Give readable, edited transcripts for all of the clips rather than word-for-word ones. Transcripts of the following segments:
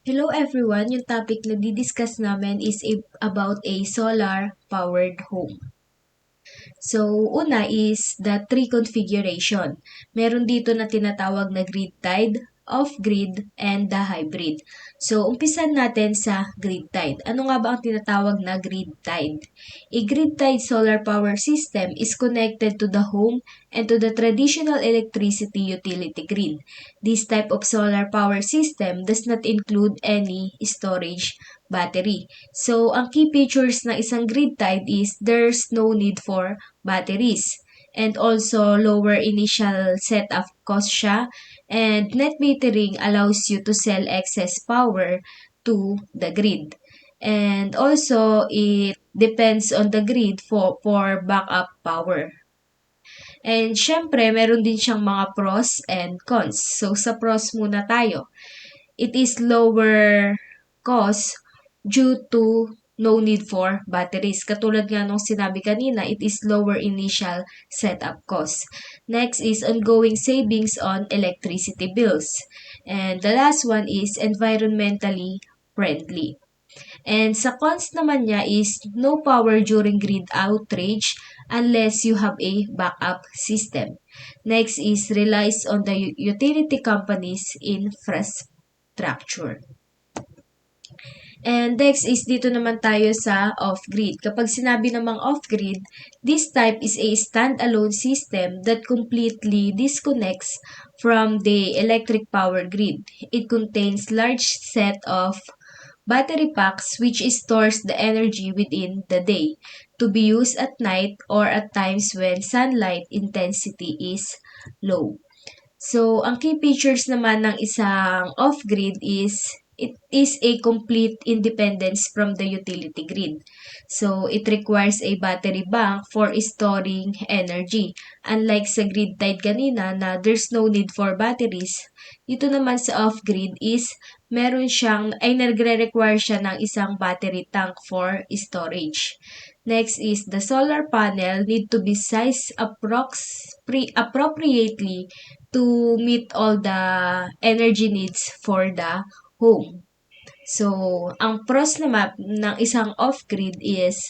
Hello everyone, yung topic na didiscuss namin is about a solar-powered home. So, una is the tree configuration. Meron dito na tinatawag na grid-tied, off-grid, and the hybrid. So, umpisan natin sa grid-tied. Ano nga ba ang tinatawag na grid-tied? A grid-tied solar power system is connected to the home and to the traditional electricity utility grid. This type of solar power system does not include any storage battery. So, ang key features ng isang grid-tied is there's no need for batteries. And also, lower initial setup cost siya. And net metering allows you to sell excess power to the grid. And also, it depends on the grid for backup power. And syempre, meron din siyang mga pros and cons. So, sa pros muna tayo. It is lower cost due to no need for batteries. Katulad nga nung sinabi kanina, it is lower initial setup cost. Next is ongoing savings on electricity bills. And the last one is environmentally friendly. And sa cons naman niya is no power during grid outrage unless you have a backup system. Next is relies on the utility company's infrastructure. And next is dito naman tayo sa off-grid. Kapag sinabi namang off-grid, this type is a standalone system that completely disconnects from the electric power grid. It contains large set of battery packs which stores the energy within the day to be used at night or at times when sunlight intensity is low. So, ang key features naman ng isang off-grid is it is a complete independence from the utility grid. So, it requires a battery bank for storing energy. Unlike sa grid-tied kanina na there's no need for batteries, dito naman sa off-grid is meron siyang, ay nagre-require siya ng isang battery tank for storage. Next is the solar panel need to be sized appropriately to meet all the energy needs for the home. So, ang pros naman ng isang off-grid is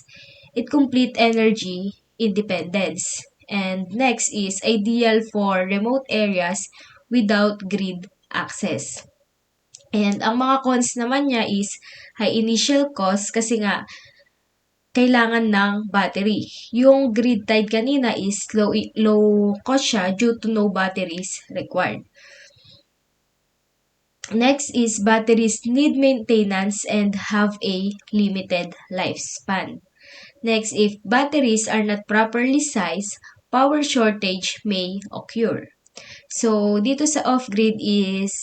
it complete energy independence. And next is ideal for remote areas without grid access. And ang mga cons naman niya is high initial cost kasi nga kailangan ng battery. Yung grid-tied kanina is low cost siya due to no batteries required. Next is batteries need maintenance and have a limited lifespan. Next, if batteries are not properly sized, power shortage may occur. So, dito sa off-grid is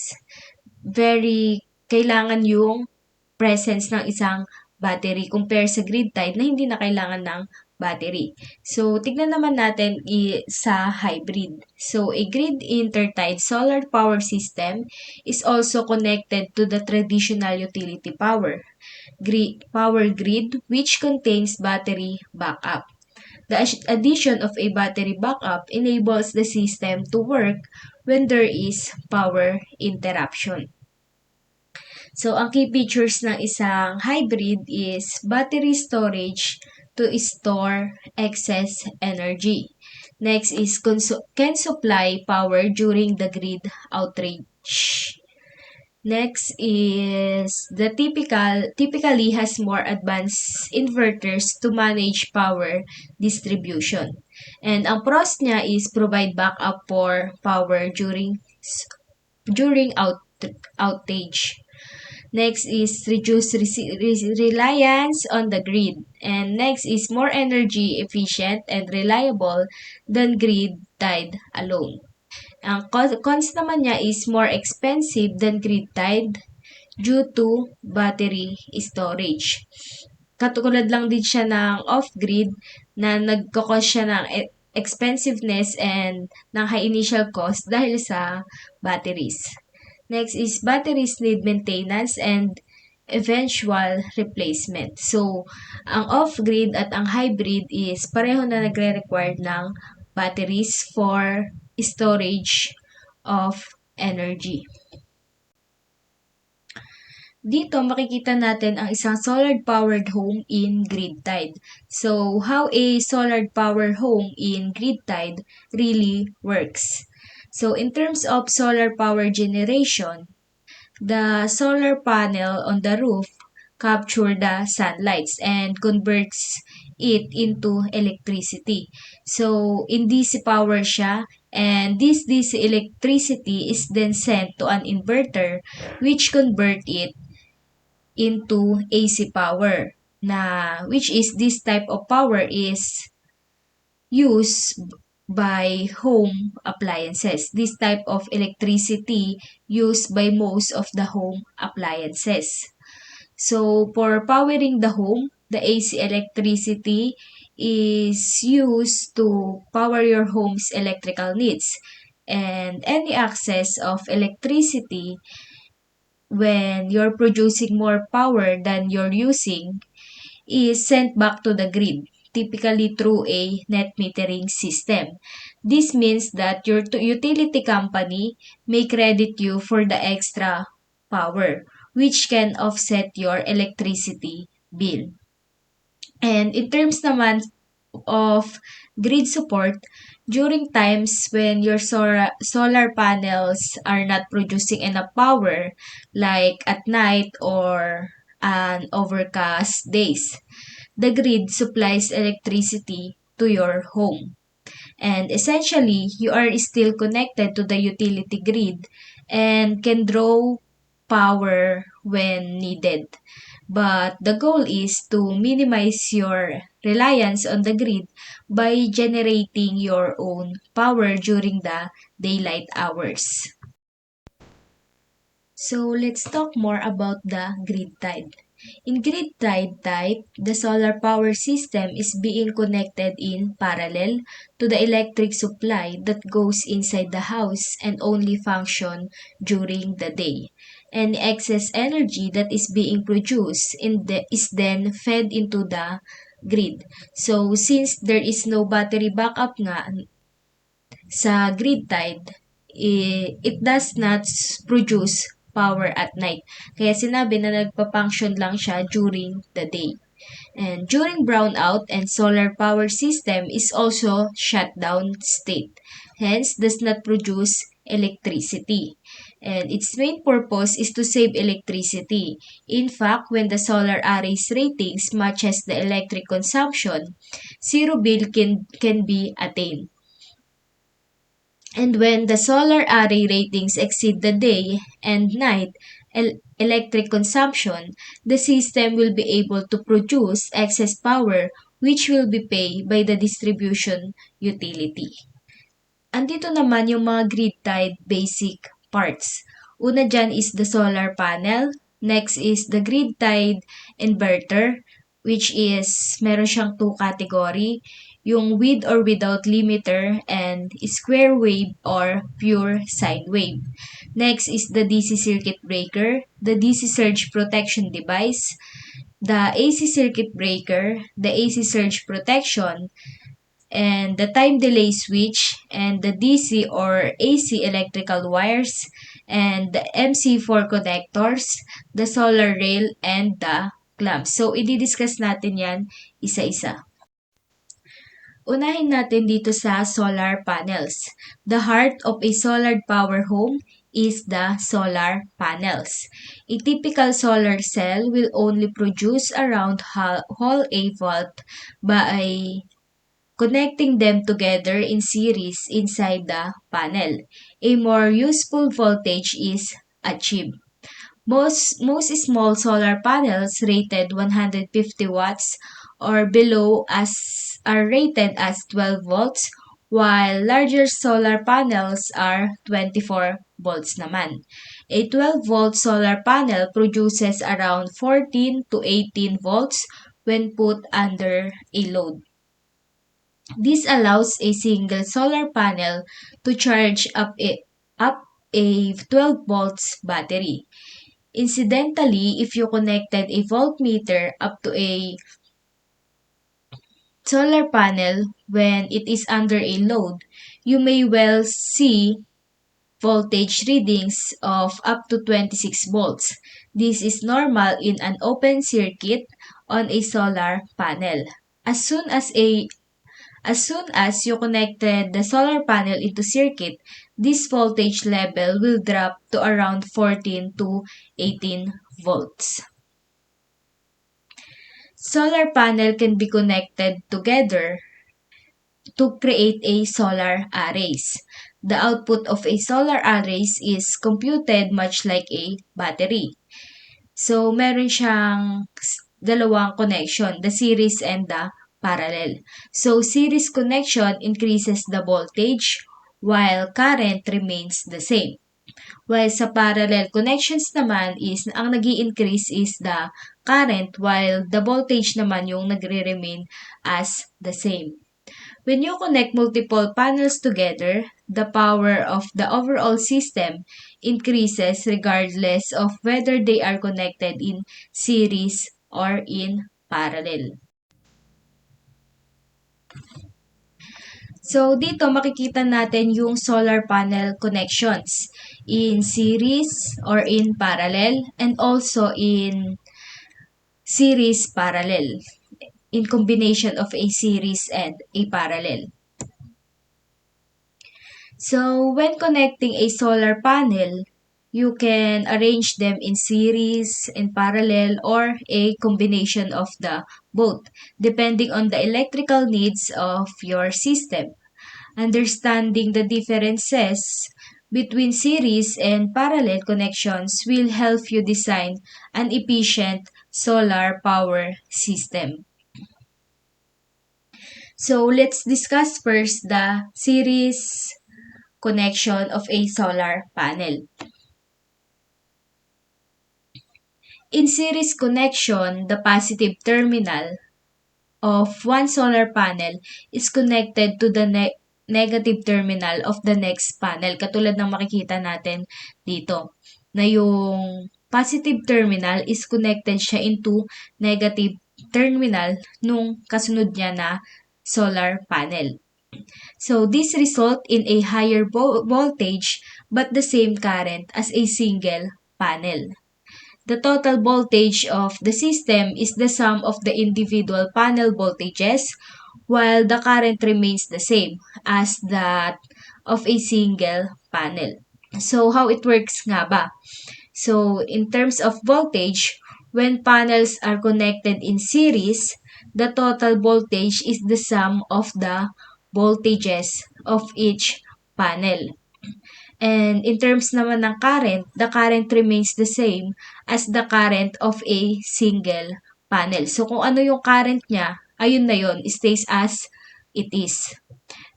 very kailangan yung presence ng isang battery compare sa grid-tied na hindi na kailangan ng battery. So, tignan naman natin sa hybrid. So, a grid intertied solar power system is also connected to the traditional utility power grid which contains battery backup. The addition of a battery backup enables the system to work when there is power interruption. So, ang key features ng isang hybrid is battery storage to store excess energy. Next is can supply power during the grid outrage. Next is the typically has more advanced inverters to manage power distribution. And ang pros niya is provide backup for power during outage. Next is reduce reliance on the grid. And next is more energy efficient and reliable than grid-tied alone. Ang cons naman niya is more expensive than grid-tied due to battery storage. Katulad lang din siya ng off-grid na nagkakos siya ng expensiveness and ng high initial cost dahil sa batteries. Next is batteries need maintenance and eventual replacement. So, ang off-grid at ang hybrid is pareho na nagre-require ng batteries for storage of energy. Dito makikita natin ang isang solar-powered home in grid tied. So, how a solar-powered home in grid tied really works. So, in terms of solar power generation, the solar panel on the roof capture the sunlight and converts it into electricity. So, in DC power siya, and this DC electricity is then sent to an inverter which convert it into AC power, na which is this type of power is used by home appliances. This type of electricity used by most of the home appliances. So for powering the home, the AC electricity is used to power your home's electrical needs. And any access of electricity when you're producing more power than you're using is sent back to the grid, typically through a net metering system. This means that your utility company may credit you for the extra power, which can offset your electricity bill. And in terms naman of grid support, during times when your solar panels are not producing enough power, like at night or an overcast days, the grid supplies electricity to your home. And essentially, you are still connected to the utility grid and can draw power when needed. But the goal is to minimize your reliance on the grid by generating your own power during the daylight hours. So let's talk more about the grid tied. In grid tied type, the solar power system is being connected in parallel to the electric supply that goes inside the house and only function during the day. And excess energy that is being produced is then fed into the grid. So since there is no battery backup nga sa grid tied, it does not produce power at night. Kaya sinabi na nagpa-function lang siya during the day. And during brownout and solar power system is also shutdown state. Hence, does not produce electricity. And its main purpose is to save electricity. In fact, when the solar array's ratings matches the electric consumption, zero bill can be attained. And when the solar array ratings exceed the day and night electric consumption, the system will be able to produce excess power which will be paid by the distribution utility. Andito naman yung mga grid-tied basic parts. Una dyan is the solar panel. Next is the grid-tied inverter, which is meron siyang two category, yung with or without limiter and square wave or pure sine wave. Next is the DC circuit breaker, the DC surge protection device, the AC circuit breaker, the AC surge protection, and the time delay switch, and the DC or AC electrical wires, and the MC4 connectors, the solar rail, and the clamps. So, i-discuss natin yan isa-isa. Unahin natin dito sa solar panels. The heart of a solar power home is the solar panels. A typical solar cell will only produce around whole a volt by connecting them together in series inside the panel. A more useful voltage is achieved. Most small solar panels rated 150 watts or below are rated as 12 volts, while larger solar panels are 24 volts naman. A 12-volt solar panel produces around 14 to 18 volts when put under a load. This allows a single solar panel to charge up a 12 volts battery. Incidentally, if you connected a voltmeter up to a solar panel when it is under a load, you may well see voltage readings of up to 26 volts. This is normal in an open circuit on a solar panel. As soon as you connected the solar panel into circuit, this voltage level will drop to around 14 to 18 volts. Solar panel can be connected together to create a solar arrays. The output of a solar arrays is computed much like a battery. So, meron siyang dalawang connection, the series and the parallel. So, series connection increases the voltage while current remains the same. While sa parallel connections naman is, ang nag-i-increase is the current while the voltage naman yung nagre-remain as the same. When you connect multiple panels together, the power of the overall system increases regardless of whether they are connected in series or in parallel. So, dito makikita natin yung solar panel connections in series or in parallel and also in series parallel, in combination of a series and a parallel. So, when connecting a solar panel, you can arrange them in series, in parallel, or a combination of the both, depending on the electrical needs of your system. Understanding the differences between series and parallel connections will help you design an efficient solar power system. So, let's discuss first the series connection of a solar panel. In series connection, the positive terminal of one solar panel is connected to the negative terminal of the next panel. Katulad ng makikita natin dito, na yung positive terminal is connected siya into negative terminal nung kasunod niya na solar panel. So, this result in a higher voltage but the same current as a single panel. The total voltage of the system is the sum of the individual panel voltages while the current remains the same as that of a single panel. So, how it works nga ba? So, in terms of voltage, when panels are connected in series, the total voltage is the sum of the voltages of each panel. And in terms naman ng current, the current remains the same as the current of a single panel. So, kung ano yung current niya, ayun na yun, stays as it is.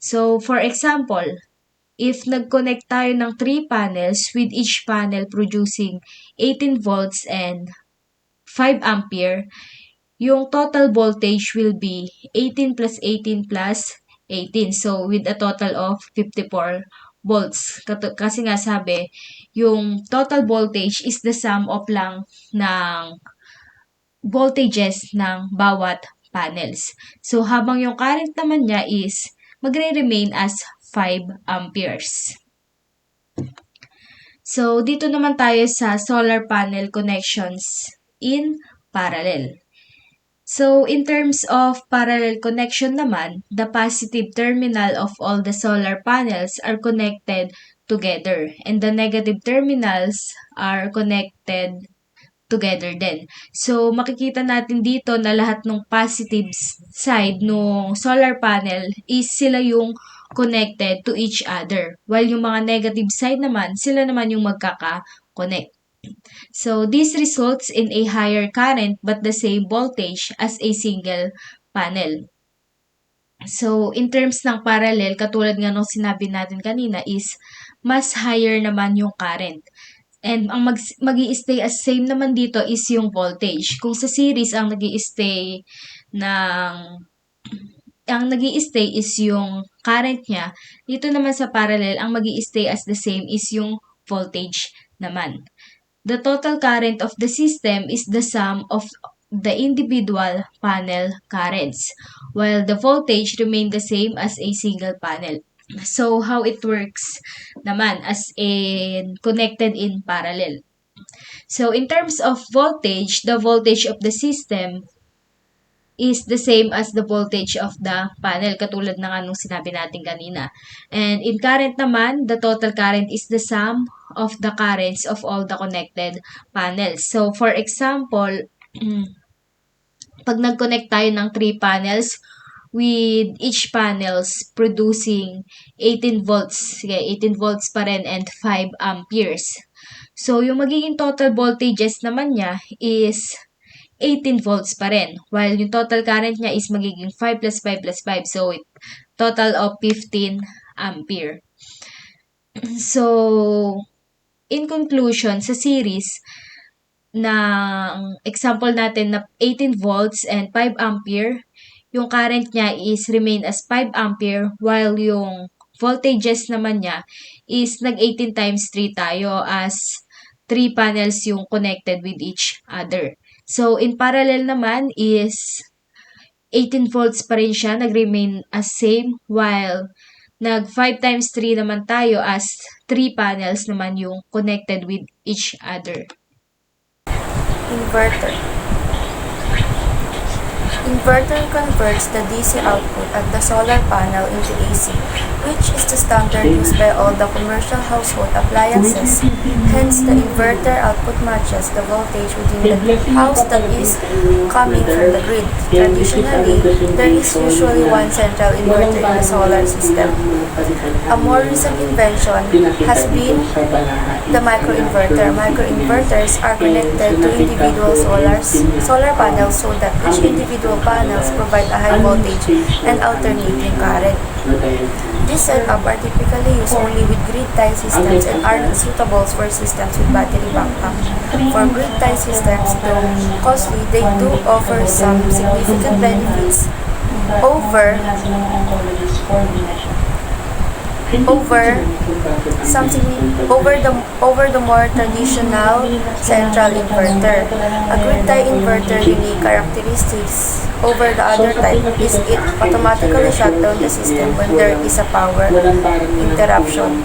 So, for example, if nag-connect tayo ng 3 panels with each panel producing 18 volts and 5 ampere, yung total voltage will be 18 plus 18 plus 18. So, with a total of 54 volts. Kasi nga sabi, yung total voltage is the sum of lang ng voltages ng bawat panels. So, habang yung current naman niya is magre-remain as 5 amperes. So, dito naman tayo sa solar panel connections in parallel. So, in terms of parallel connection naman, the positive terminal of all the solar panels are connected together and the negative terminals are connected together din. So, makikita natin dito na lahat ng positive side ng solar panel is sila yung connected to each other. While yung mga negative side naman, sila naman yung magkaka-connect. So, this results in a higher current but the same voltage as a single panel. So, in terms ng parallel, katulad nga nung sinabi natin kanina is mas higher naman yung current. And ang mag-i-stay as same naman dito is yung voltage. Kung sa series, ang nag-i-stay is yung current niya. Dito naman sa parallel, ang mag-i-stay as the same is yung voltage naman. The total current of the system is the sum of the individual panel currents, while the voltage remain the same as a single panel. So, how it works naman as in connected in parallel. So, in terms of voltage, the voltage of the system is the same as the voltage of the panel, katulad ng anong sinabi natin kanina. And in current naman, the total current is the sum of the currents of all the connected panels. So, for example, pag nag-connect tayo ng 3 panels, with each panels producing 18 volts. Sige, 18 volts pa rin and 5 amperes. So, yung magiging total voltages naman niya is 18 volts pa rin. While yung total current niya is magiging 5 plus 5 plus 5. So, total of 15 ampere. So, in conclusion, sa series, ng example natin na 18 volts and 5 ampere, yung current niya is remain as 5 ampere while yung voltages naman niya is nag 18 times 3 tayo as 3 panels yung connected with each other. So, in parallel naman is 18 volts pa rin siya, nag-remain as same while nag 5 times 3 naman tayo as 3 panels naman yung connected with each other. Inverter. Inverter converts the DC output at the solar panel into AC, which is the standard used by all the commercial household appliances. Hence, the inverter output matches the voltage within the house that is coming from the grid. Traditionally, there is usually one central inverter in the solar system. A more recent invention has been the microinverter. Microinverters are connected to individual solar panels so that each individual panels provide a high voltage and alternating current. These setups are typically used only with grid-tie systems and are not suitable for systems with battery backup. For grid-tie systems, though costly, they do offer some significant benefits over the more traditional central inverter. A grid-tie inverter unique characteristics over the other type is it automatically shut down the system when there is a power interruption.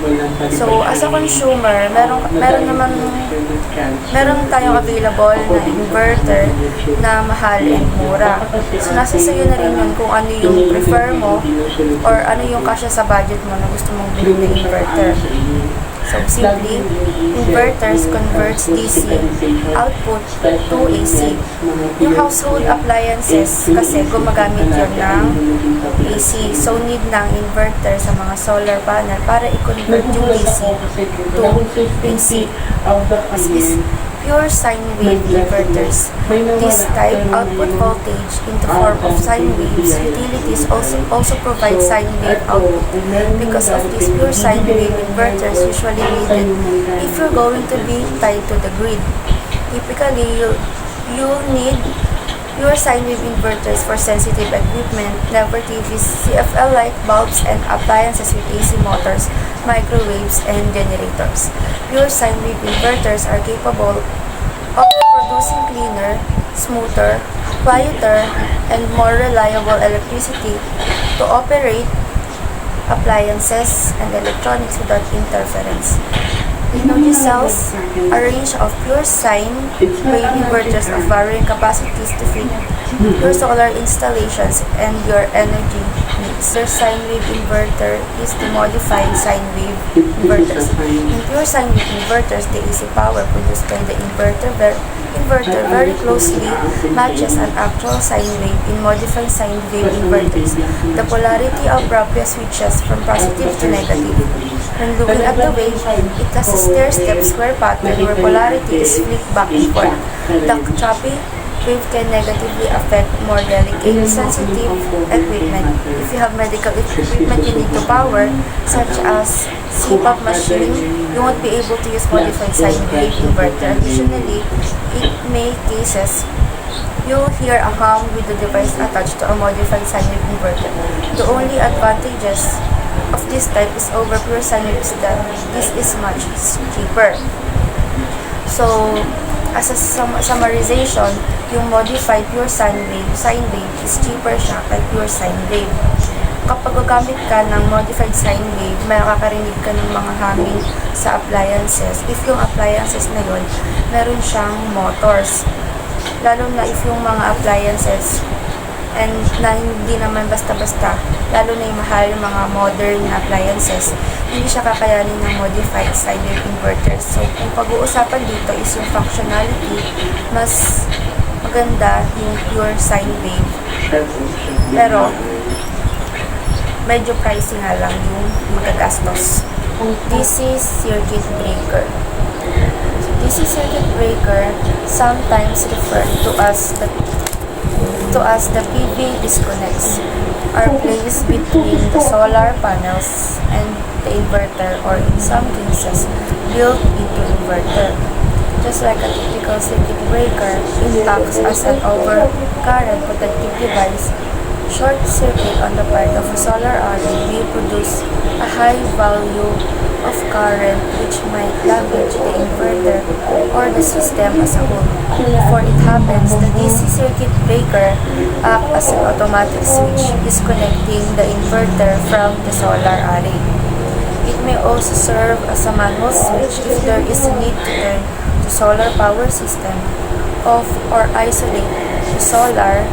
So, as a consumer, meron tayong available na inverter na mahal and mura. So, nasa sa'yo na rin yun kung ano yung prefer mo or ano yung kasya sa budget mo na gusto mong bilhin na inverter. So, simply, inverters converts DC output to AC. Yung household appliances kasi gumagamit yun ng AC. So, need ng inverter sa mga solar panel para i-convert yung AC to AC. As is pure sine wave inverters. This type output voltage in the form of sine waves. Utilities also provide sine wave output. Because of these pure sine wave inverters usually needed if you're going to be tied to the grid. Typically, you need pure sine wave inverters for sensitive equipment, never TVs, CFL light bulbs, and appliances with AC motors, microwaves, and generators. Pure sine wave inverters are capable of producing cleaner, smoother, quieter, and more reliable electricity to operate appliances and electronics without interference. Technology sells a range of pure sine wave inverters of varying capacities to fit your solar installations and your energy needs. Their sine wave inverter is the modified sine wave inverters. In pure sine wave inverters, the AC power produced by the inverter very closely matches an actual sine wave. In modified sine wave inverters, the polarity of Raphia switches from positive to negative. When looking at the wave, it has a stair-step square pattern where polarity is flipped back and forth. The choppy wave can negatively affect more delicate, sensitive equipment. If you have medical equipment you need to power, such as CPAP machine, you won't be able to use modified sine wave inverter. Additionally, in many cases, you'll hear a hum with the device attached to a modified sine wave inverter. The only advantages of this type is over pure sine wave is that this is much cheaper. So, as a summarization, yung modified pure sine wave is cheaper siya kay pure sine wave. kapag gagamit ka ng modified sine wave, makakarinig ka ng mga hangin sa appliances. If yung appliances na yun, meron siyang motors. Lalo na if yung mga appliances and na hindi naman basta-basta, lalo na yung mahal yung mga modern na appliances, hindi siya kakayanin ng modified sine wave inverters. So, kung pag-uusapan dito is yung functionality, mas maganda yung pure sine wave. Pero, medyo pricey nga lang yung magagastos. DC circuit breaker. So, DC circuit breaker sometimes referred to as the PV disconnects are placed between the solar panels and the inverter, or in some cases built into inverter. Just like a typical circuit breaker, it acts as an overcurrent protective device. Short circuit on the part of a solar array may produce a high value of current which might damage the inverter or the system as a whole. Before it happens, the DC circuit breaker acts as an automatic switch disconnecting the inverter from the solar array. It may also serve as a manual switch if there is a need to turn the solar power system off or isolate the solar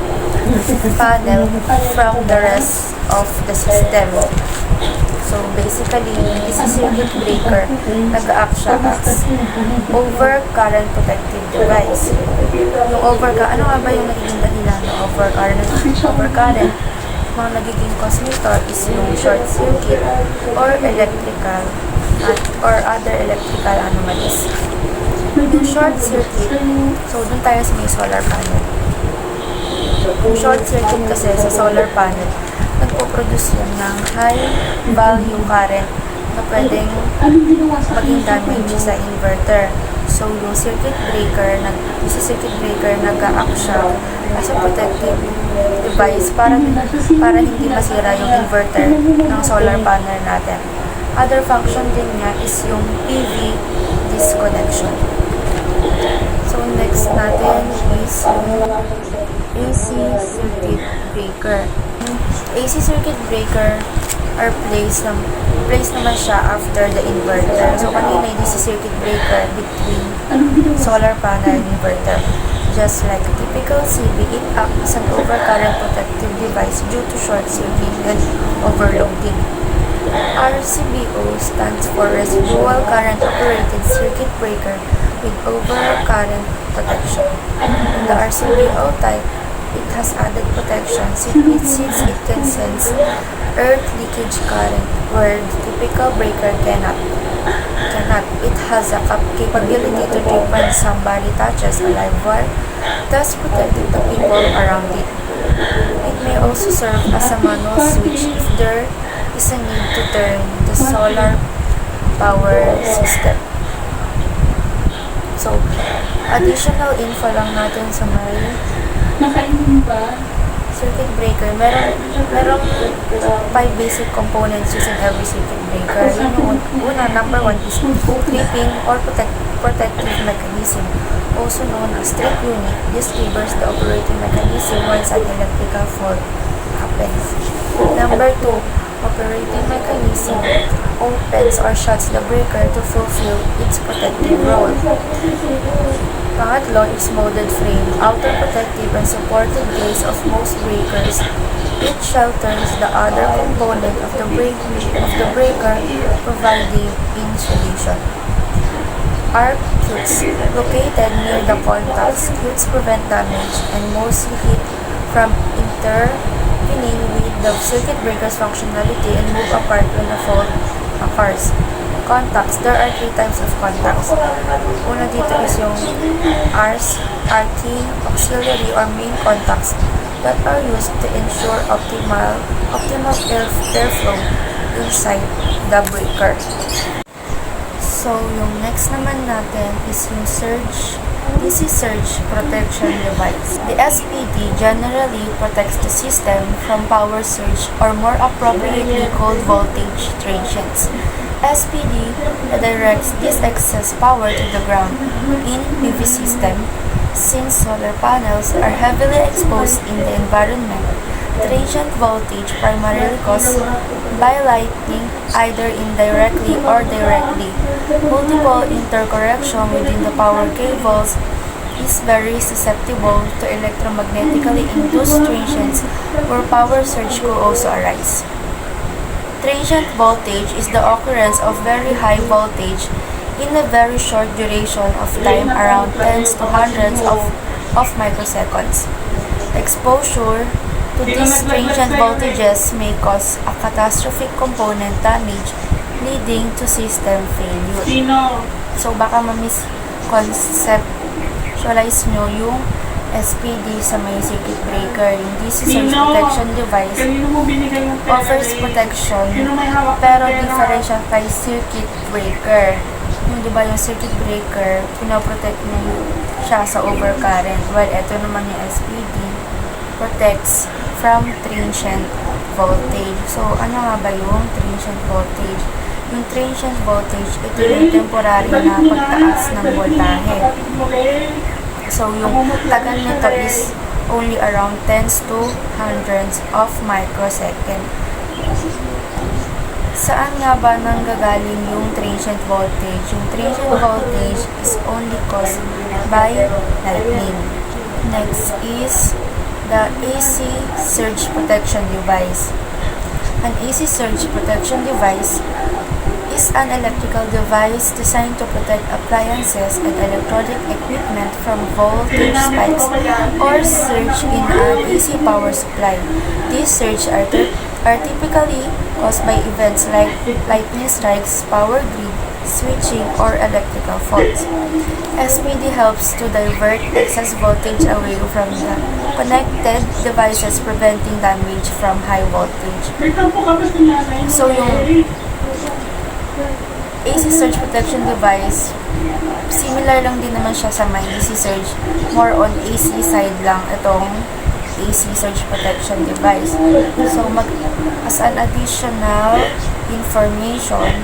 panel from the rest of the system. So basically, this is circuit breaker, nag-act siya as overcurrent protective device. Yung ano nga ba yung nagiging dahilan ng overcurrent? Mga nagiging cause nito is yung short circuit or electrical or other electrical anomalies. Yung short circuit, so dun tayo sa may solar panel. Yung short circuit kasi sa solar panel, nagpo-produce yan ng high value current na pwedeng maging damage sa inverter. So, yung circuit breaker, nag-a-act siya as a protective device para hindi masira yung inverter ng solar panel natin. Other function din niya is yung PV disconnection. So, next natin is AC circuit breaker. AC circuit breaker are placed naman siya after the inverter. So, kanina yung DC circuit breaker between solar panel and inverter. Just like a typical CB, it acts as an overcurrent protective device due to short circuit and overloading. RCBO stands for Residual Current Operated Circuit Breaker with Overcurrent Protection. In the RCBO type, it has added protection since it can sense earth leakage current where the typical breaker cannot. It has a capability to trip when somebody touches a live wire, thus protecting the people around it. It may also serve as a manual switch if there is a need to turn the solar power system. So, additional info lang natin sa may circuit breaker. Merong 5 basic components using every circuit breaker. Number 1 is tripping or protective mechanism, also known as trip unit. This triggers the operating mechanism once an electrical fault happens. Number 2, operating mechanism opens or shuts the breaker to fulfill its protective role. Pangatlo is molded frame, outer protective and supported base of most breakers. It shelters the other component of the breaker, providing insulation. Arc cues, located near the contacts. Cues prevent damage and mostly heat from intervening with the circuit breaker's functionality and move apart when a fault occurs. Contacts. There are 3 types of contacts. Una dito is yung RT, auxiliary or main contacts that are used to ensure optimal airflow inside the breaker. So, yung next naman natin is yung DC surge protection device. The SPD generally protects the system from power surge or more appropriately called voltage transients. SPD directs this excess power to the ground in PV system. Since solar panels are heavily exposed in the environment, Transient voltage primarily caused by lightning, either indirectly or directly. Multiple intercorrection within the power cables is very susceptible to electromagnetically induced transients where power surge could also arise. Transient voltage is the occurrence of very high voltage in a very short duration of time, around tens to hundreds of microseconds. Exposure to these transient voltages may cause a catastrophic component damage leading to system failure. So baka ma-misconceptualize nyo yung SPD sa may circuit breaker. Yung DC surge protection device offers protection pero different siya kay circuit breaker. Yung diba yung circuit breaker, pinoprotect niya siya sa overcurrent, while ito naman yung SPD protects from transient voltage. So, ano nga ba yung transient voltage? Yung transient voltage, ito yung temporary na pagtaas ng voltahe. So, yung tagal nito is only around tens to hundreds of microsecond. Saan nga ba nanggagaling yung transient voltage? Yung transient voltage is only caused by lightning. Next is the AC surge protection device. An AC surge protection device is an electrical device designed to protect appliances and electronic equipment from voltage spikes or surge in an AC power supply. These surges are typically caused by events like lightning strikes, power grid switching, or electrical faults. SPD helps to divert excess voltage away from the connected devices, preventing damage from high voltage. So yung AC surge protection device, similar lang din naman siya sa may DC surge. More on AC side lang itong AC surge protection device. So, as an additional information,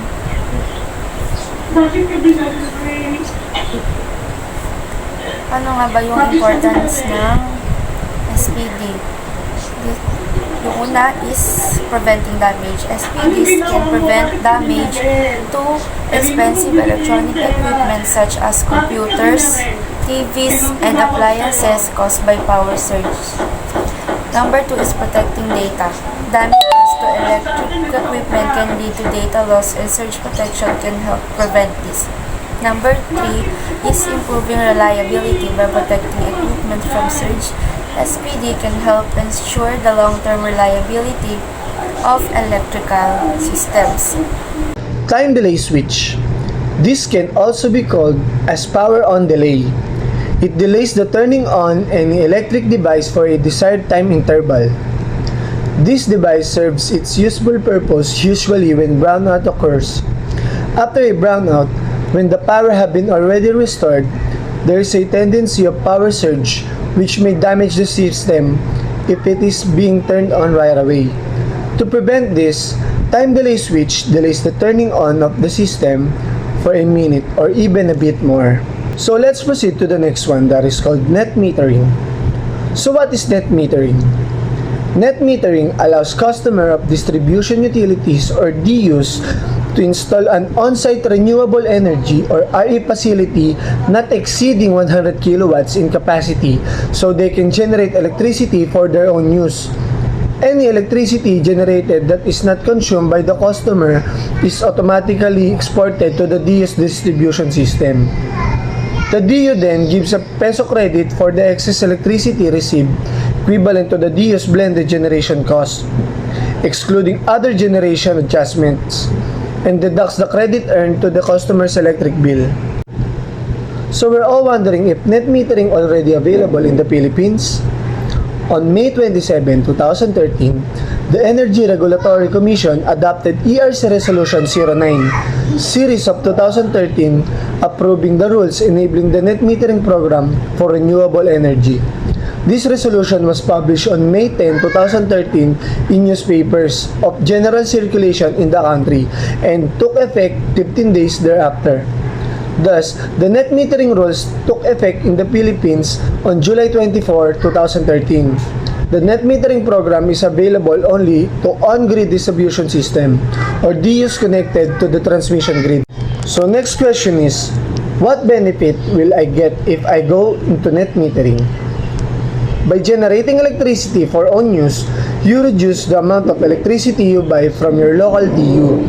ano nga ba yung importance ng SPD? Yung una is preventing damage. SPDs can prevent damage to expensive electronic equipment such as computers, TVs, and appliances caused by power surge. Number 2 is protecting data. Damages to electric equipment can lead to data loss, and surge protection can help prevent this. Number 3 is improving reliability by protecting equipment from surge. SPD can help ensure the long-term reliability of electrical systems. Time delay switch. This can also be called as power on delay. It delays the turning on any electric device for a desired time interval. This device serves its useful purpose usually when brownout occurs. After a brownout, when the power has been already restored, there is a tendency of power surge which may damage the system if it is being turned on right away. To prevent this, time delay switch delays the turning on of the system for a minute or even a bit more. So let's proceed to the next one, that is called net metering. So what is net metering? Net metering allows customer of distribution utilities or DUs to install an on-site renewable energy or RE facility not exceeding 100 kilowatts in capacity so they can generate electricity for their own use. Any electricity generated that is not consumed by the customer is automatically exported to the DU's distribution system. The DU then gives a peso credit for the excess electricity received, equivalent to the DU's blended generation cost, excluding other generation adjustments, and deducts the credit earned to the customer's electric bill. So we're all wondering if net metering already available in the Philippines? On May 27, 2013, the Energy Regulatory Commission adopted ERC Resolution 09, Series of 2013, approving the rules enabling the net metering program for renewable energy. This resolution was published on May 10, 2013 in newspapers of general circulation in the country and took effect 15 days thereafter. Thus, the net metering rules took effect in the Philippines on July 24, 2013. the net metering program is available only to on-grid distribution system or DUs connected to the transmission grid. So next question is, what benefit will I get if I go into net metering? By generating electricity for own use, you reduce the amount of electricity you buy from your local DU.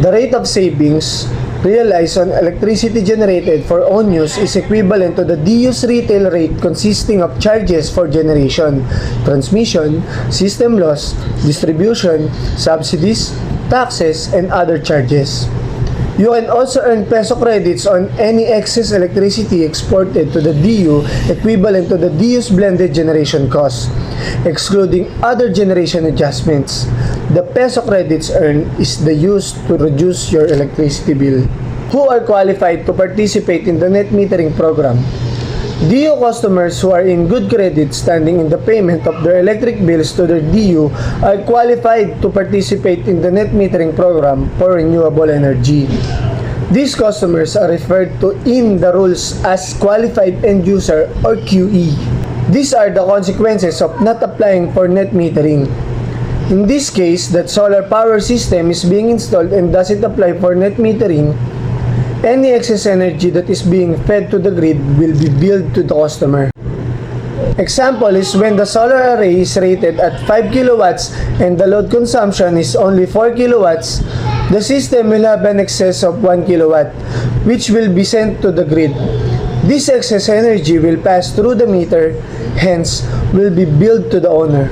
The rate of savings realized on electricity generated for own use is equivalent to the DU's retail rate consisting of charges for generation, transmission, system loss, distribution, subsidies, taxes, and other charges. You can also earn peso credits on any excess electricity exported to the DU equivalent to the DU's blended generation cost, excluding other generation adjustments. The peso credits earned is the use to reduce your electricity bill. Who are qualified to participate in the net metering program? DU customers who are in good credit standing in the payment of their electric bills to their DU are qualified to participate in the net metering program for renewable energy. These customers are referred to in the rules as qualified end user or QE. These are the consequences of not applying for net metering. In this case, that solar power system is being installed and doesn't apply for net metering, any excess energy that is being fed to the grid will be billed to the customer. Example is when the solar array is rated at 5 kilowatts and the load consumption is only 4 kilowatts, the system will have an excess of 1 kilowatt, which will be sent to the grid. This excess energy will pass through the meter, hence will be billed to the owner.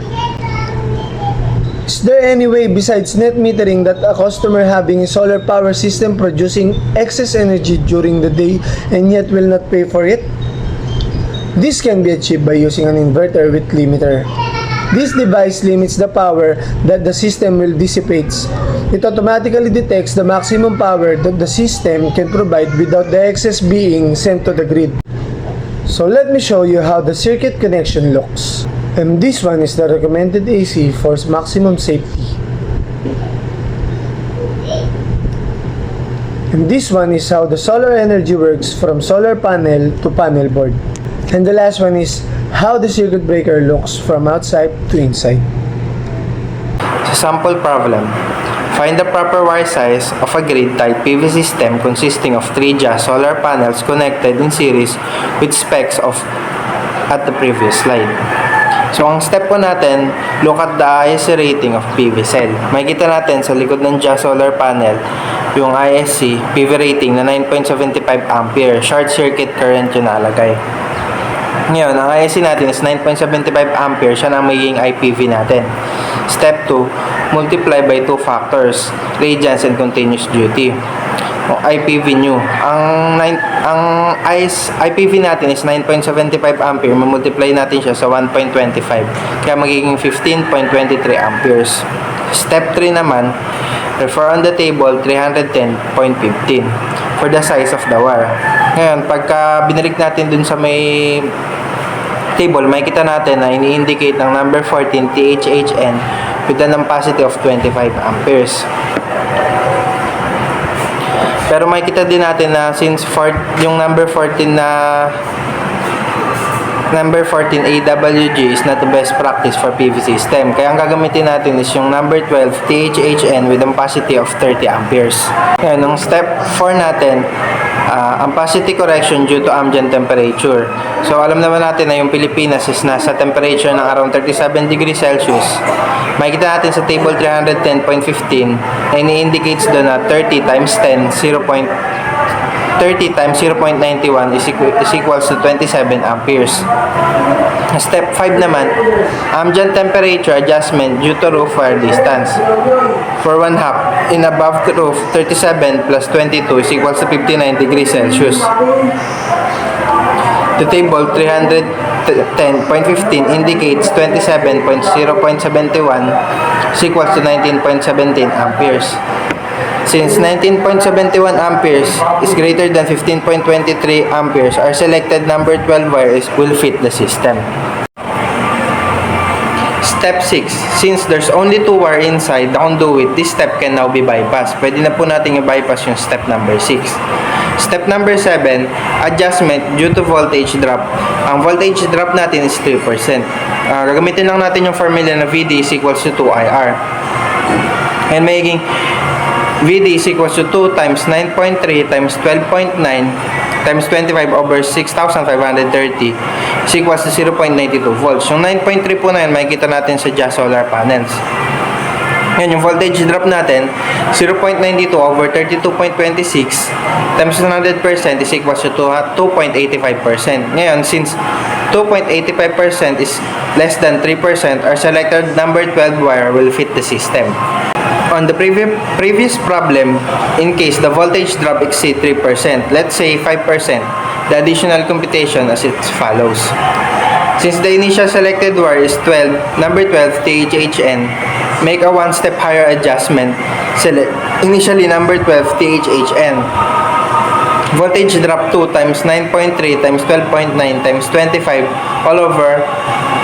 Is there any way besides net metering that a customer having a solar power system producing excess energy during the day and yet will not pay for it? This can be achieved by using an inverter with limiter. This device limits the power that the system will dissipate. It automatically detects the maximum power that the system can provide without the excess being sent to the grid. So let me show you how the circuit connection looks. And this one is the recommended AC for maximum safety. And this one is how the solar energy works from solar panel to panel board. And the last one is how the circuit breaker looks from outside to inside. Sa sample problem, find the proper wire size of a grid-tied PV system consisting of 3 GA solar panels connected in series with specs of at the previous slide. So, ang step po natin, look at the ISC rating of PV cell. Makikita natin sa likod ng GA solar panel, yung ISC PV rating na 9.75 ampere, short circuit current yung nalagay. Ngayon, ang ISC natin is 9.75 ampere, siya na magiging IPV natin. Step 2, multiply by 2 factors, radiance and continuous duty. O IPV new. Ang IPV natin is 9.75 ampere, multiply natin siya sa 1.25. Kaya magiging 15.23 amperes. Step 3 naman, refer on the table 310.15 for the size of the wire. Ngayon, pagka binalik natin dun sa may table, makikita natin na ini-indicate ng number 14 THHN with an ampacity of 25 amperes. Pero makikita din natin na since yung number 14 AWG is not the best practice for PV system. Kaya ang gagamitin natin is yung number 12 THHN with ampacity of 30 amperes. Ngayon, ang step 4 natin, ampacity correction due to ambient temperature. So, alam naman natin na yung Pilipinas is nasa temperature ng around 37 degrees Celsius. Makikita natin sa table 310.15 na ini-indicates doon na 30 times 10, 30 times 0.91 is equals to 27 amperes. Step 5 naman, ambient temperature adjustment due to roof wire distance. For 1/2, in above the roof, 37 plus 22 is equals to 59 degrees Celsius. The table 310.15 indicates 27.0.71 is equals to 19.17 amperes. Since 19.71 amperes is greater than 15.23 amperes, our selected number 12 wire will fit the system. Step 6. Since there's only 2 wire inside the conduit, this step can now be bypassed. Pwede na po natin i-bypass yung step number 6. Step number 7, adjustment due to voltage drop. Ang voltage drop natin is 3%. Gagamitin lang natin yung formula na VD is equals to 2IR. And magiging VD is equals to 2 times 9.3 times 12.9 times 25 over 6,530 is equals to 0.92 volts. Yung 9.3 po na yun, makikita natin sa just solar panels. Yan, yung voltage drop natin, 0.92 over 32.26 times 100% is equals to 2.85%. Ngayon, since 2.85% is less than 3%, our selected number 12 wire will fit the system. On the previous problem, in case the voltage drop exceed 3%, let's say 5%, the additional computation as it follows. Since the initial selected wire is 12, number 12, THHN, make a one-step higher adjustment. Select initially number 12, THHN. Voltage drop 2 times 9.3 times 12.9 times 25 all over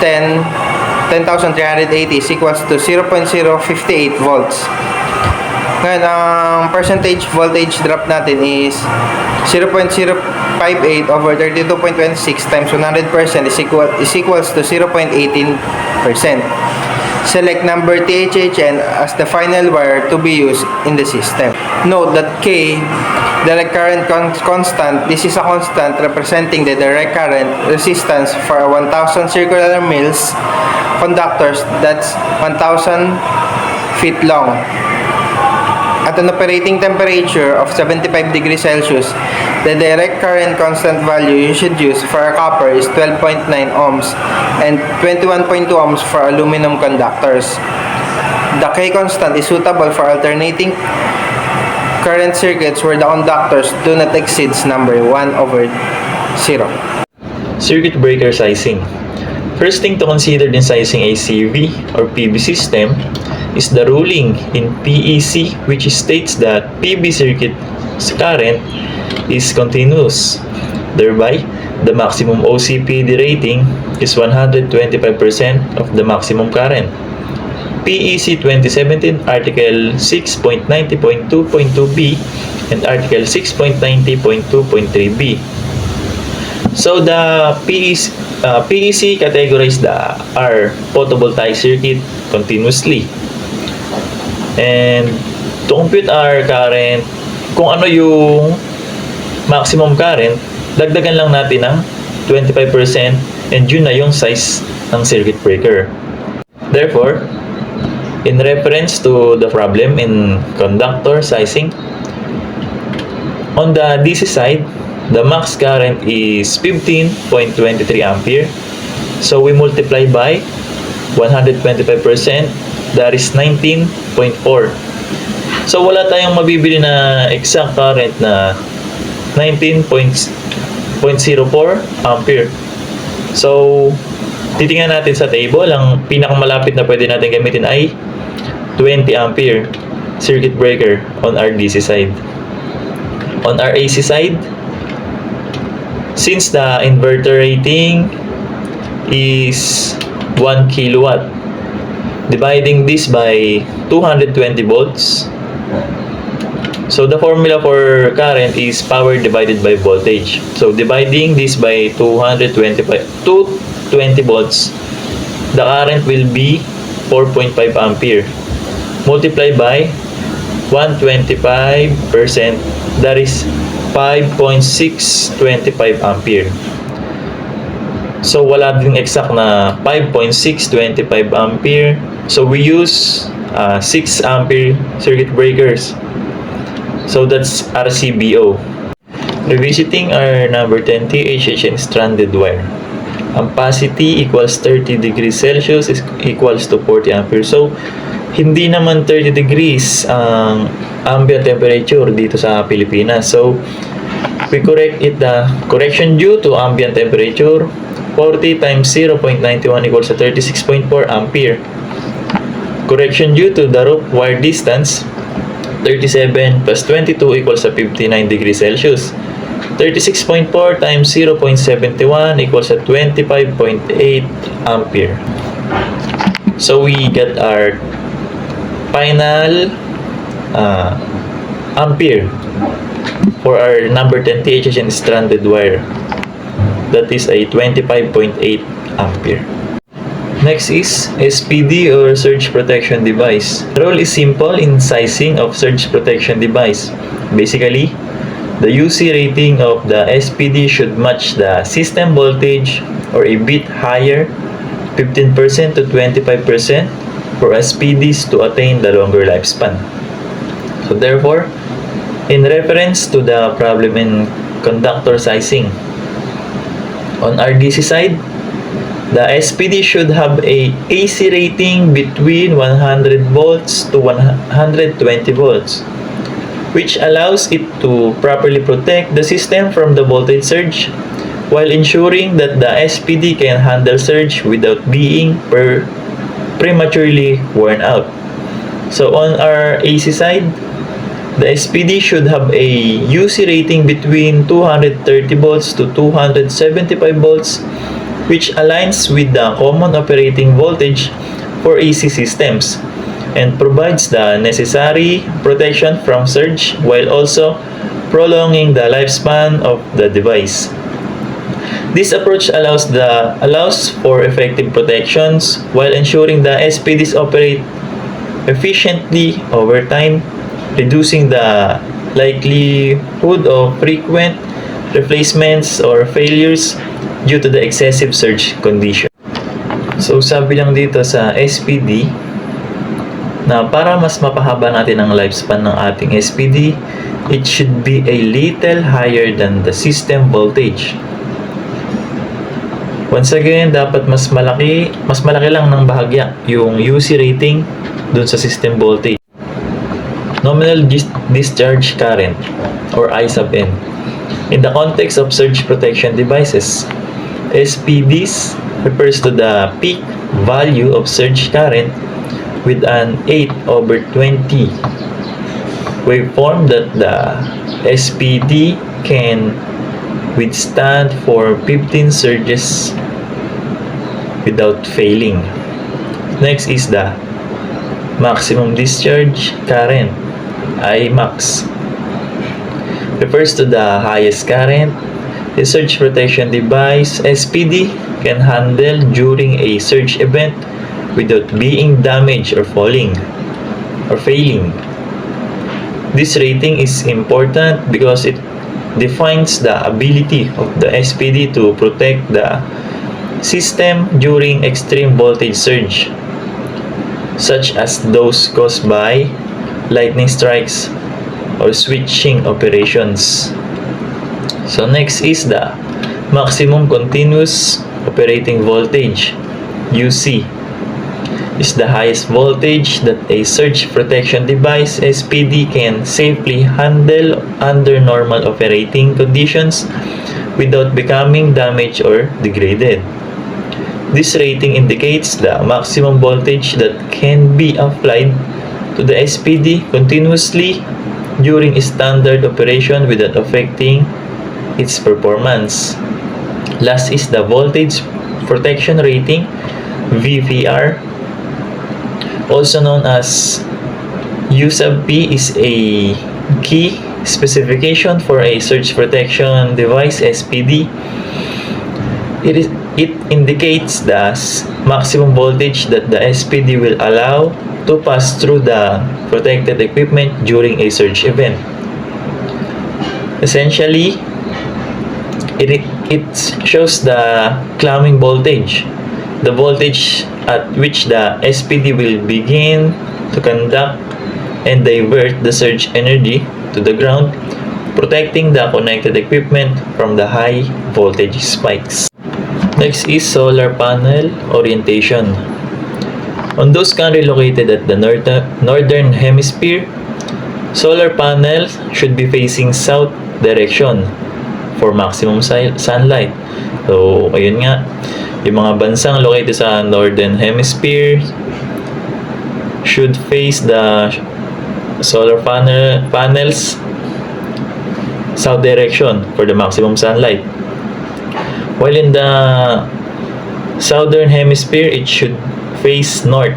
10,380 is equals to 0.058 volts. Ngayon, ang percentage voltage drop natin is 0.058 over 32.26 times 100% is equals to 0.18%. Select number THHN as the final wire to be used in the system. Note that K, direct current constant, this is a constant representing the direct current resistance for a 1,000 circular mills conductors that's 1,000 feet long. At an operating temperature of 75 degrees Celsius, the direct current constant value you should use for a copper is 12.9 ohms and 21.2 ohms for aluminum conductors. The K constant is suitable for alternating current circuits where the conductors do not exceed number 1 over 0. Circuit breaker sizing. First thing to consider in sizing a CV or PB system is the ruling in PEC, which states that PB circuit current is continuous. Thereby, the maximum OCPD rating is 125% of the maximum current. PEC 2017 Article 6.90.2.2b and Article 6.90.2.3b. So the PEC categorized the R photovoltaic circuit continuously. And to compute our current, kung ano yung maximum current, dagdagan lang natin ng 25% and yun na yung size ng circuit breaker. Therefore, in reference to the problem in conductor sizing, on the DC side, the max current is 15.23 ampere. So we multiply by 125%, that is 19.4. So wala tayong mabibili na exact current na 19.04 ampere. So titingnan natin sa table, ang pinakamalapit na pwede natin gamitin ay 20 ampere circuit breaker on our DC side. On our AC side, since the inverter rating is 1 kilowatt, dividing this by 220 volts, so the formula for current is power divided by voltage. So dividing this by 220 volts, the current will be 4.5 ampere. Multiply by 125%, that is 5.625 ampere. So wala din exact na 5.625 ampere. So we use 6 ampere circuit breakers. So that's RCBO. Revisiting our number 10 THHN stranded wire. Ampacity equals 30 degrees Celsius is equals to 40 ampere. So hindi naman 30 degrees ang ambient temperature dito sa Pilipinas. So we correct it, the correction due to ambient temperature, 40 times 0.91 equals to 36.4 ampere. Correction due to the rope wire distance, 37 plus 22 equals to 59 degrees Celsius. 36.4 times 0.71 equals to 25.8 ampere. So we get our final ampere for our number 10 THN stranded wire. That is a 25.8 ampere. Next is SPD or surge protection device. The role is simple in sizing of surge protection device. Basically, the UC rating of the SPD should match the system voltage or a bit higher, 15% to 25% for SPDs to attain the longer lifespan. So therefore, in reference to the problem in conductor sizing, on our DC side, the SPD should have a AC rating between 100 volts to 120 volts, which allows it to properly protect the system from the voltage surge while ensuring that the SPD can handle surge without being prematurely worn out. So on our AC side, the SPD should have a UC rating between 230 volts to 275 volts, which aligns with the common operating voltage for AC systems and provides the necessary protection from surge while also prolonging the lifespan of the device. This approach allows for effective protections while ensuring the SPDs operate efficiently over time, reducing the likelihood of frequent replacements or failures due to the excessive surge condition. So sabi lang dito sa SPD na para mas mapahaba natin ang lifespan ng ating SPD, it should be a little higher than the system voltage. Once again, dapat mas malaki lang ng bahagya yung UC rating dun sa system voltage. Nominal discharge current or I sub N. In the context of surge protection devices, SPDs refers to the peak value of surge current with an 8/20 waveform that the SPD can withstand for 15 surges without failing. Next is the maximum discharge current, Imax. Refers to the highest current a surge protection device SPD can handle during a surge event without being damaged or failing. This rating is important because it defines the ability of the SPD to protect the system during extreme voltage surge, such as those caused by lightning strikes or switching operations. So next is the maximum continuous operating voltage, UC. Is the highest voltage that a surge protection device SPD can safely handle under normal operating conditions without becoming damaged or degraded. This rating indicates the maximum voltage that can be applied to the SPD continuously during standard operation without affecting its performance. Last is the voltage protection rating, VPR, also known as U sub P, is a key specification for a surge protection device SPD. It indicates the maximum voltage that the SPD will allow to pass through the protected equipment during a surge event. Essentially, it shows the clamping voltage, the voltage at which the SPD will begin to conduct and divert the surge energy to the ground, protecting the connected equipment from the high voltage spikes. Next is solar panel orientation. On those countries located at the northern hemisphere, solar panels should be facing south direction for maximum sunlight. So, ayun nga, yung mga bansang located sa northern hemisphere should face the solar panels south direction for the maximum sunlight. While in the southern hemisphere, it should face north.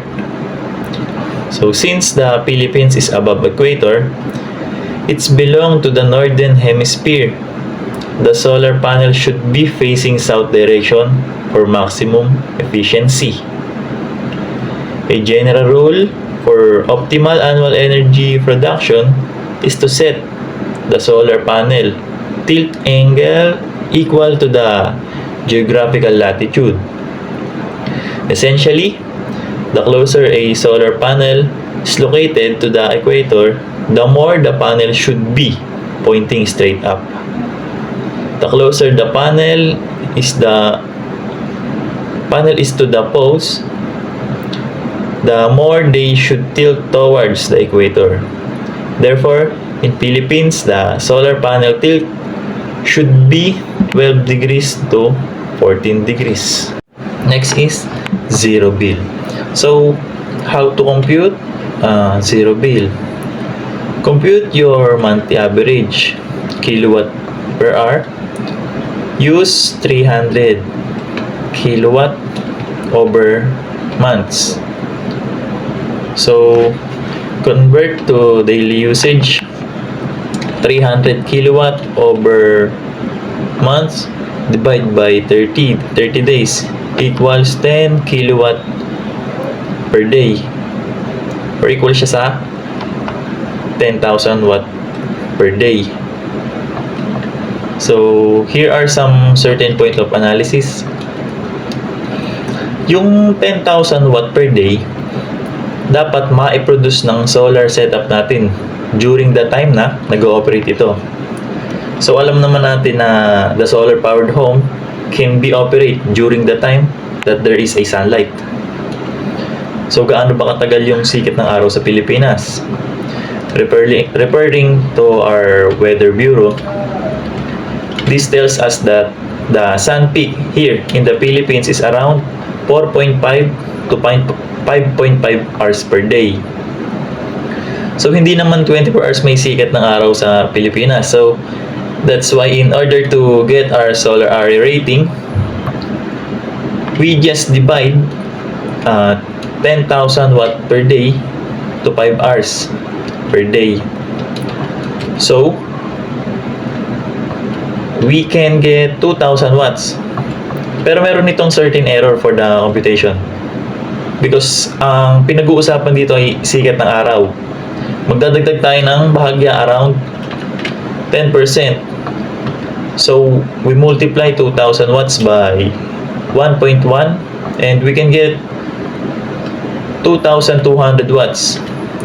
So since the Philippines is above equator, It's belong to the northern hemisphere. The solar panel should be facing south direction for maximum efficiency. A general rule for optimal annual energy production is to set the solar panel tilt angle equal to the geographical latitude. Essentially, the closer a solar panel is located to the equator, the more the panel should be pointing straight up. The closer the panel is to the poles, the more they should tilt towards the equator. Therefore, in Philippines, the solar panel tilt should be 12 degrees to 14 degrees. Next is zero bill. So, how to compute zero bill? Compute your monthly average kilowatt per hour. Use 300 kilowatt over months. So, convert to daily usage. 300 kilowatt over months divide by 30 days equals 10 kilowatt per day, or equal siya sa 10,000 watt per day. So here are some certain point of analysis. Yung 10,000 watt per day dapat ma-produce ng solar setup natin during the time na nag-ooperate ito. So alam naman natin na the solar powered home can be operate during the time that there is a sunlight. So gaano ba katagal yung sikat ng araw sa Pilipinas? Referring to our weather bureau, this tells us that the sun peak here in the Philippines is around 4.5 to 5.5 hours per day. So, hindi naman 24 hours may sikat ng araw sa Pilipinas. So, that's why in order to get our solar area rating, we just divide 10,000 watt per day to 5 hours per day. So, we can get 2,000 watts. Pero meron itong certain error for the computation. Because ang pinag-uusapan dito ay sikat ng araw. Magdadagdag tayo ng bahagya around 10%. So, we multiply 2,000 watts by 1.1 and we can get 2,200 watts.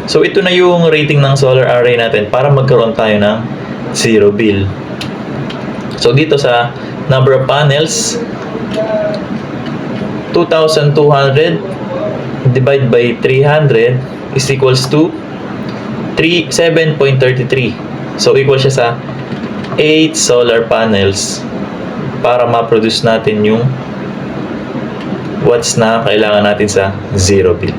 So, ito na yung rating ng solar array natin para magkaroon tayo ng zero bill. So, dito sa number of panels, 2,200 divided by 300 is equals to 7.33. So, equal siya sa 8 solar panels para ma-produce natin yung watts na kailangan natin sa zero bill.